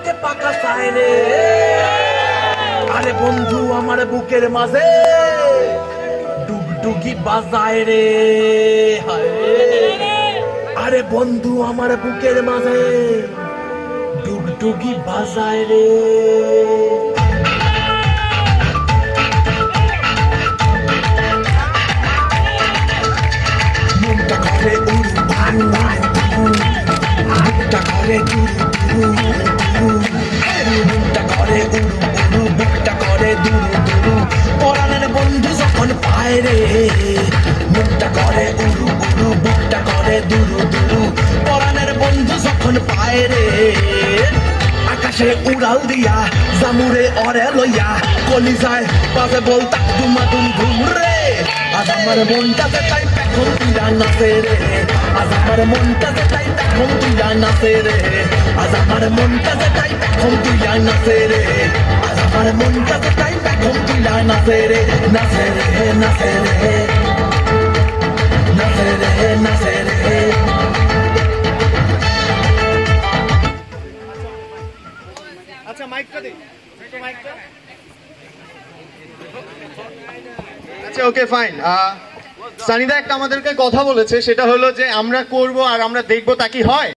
আমাকে পাকা চায় রে। আরে বন্ধু আমার বুকের মাঝে ডুগডুগি বাজায় রে। আরে বন্ধু আমার বুকের মাঝে ডুগডুগি বাজায় রে। মনটা করে উড়ু বুকটা করে দুরু মনটা করে উড়ু বুকটা করে দুরু পরাণের বন্ধু যখন পায় রে। মনটা করে উড়ু বুকটা করে দুরু পরাণের বন্ধু যখন পায় রে। আকাশে উড়াল দিয়া জামুরে অরে লইয়া কলিজায় বাজে বলতা দুমা দুম ধুম রে। আজ আমার মনটাতে তাই এখন তুইরা নাচে রে। আজ আমার মনটাতে তাই এখন তুইরা নাচে রে। আজ আমার মনটাতে তাই এখন তুইরা নাচে রে। আজ আমার মনটাতে তাই এখন তুইরা নাচে রে। নাচে রে নাচে রে নাচে রে নাচে রে। আচ্ছা মাইকটা দে, মাইকটা। আচ্ছা ওকে ফাইন। সানিদা একটা আমাদেরকে কথা বলেছে, সেটা হলো যে আমরা করব আর আমরা দেখবো তা কি হয়।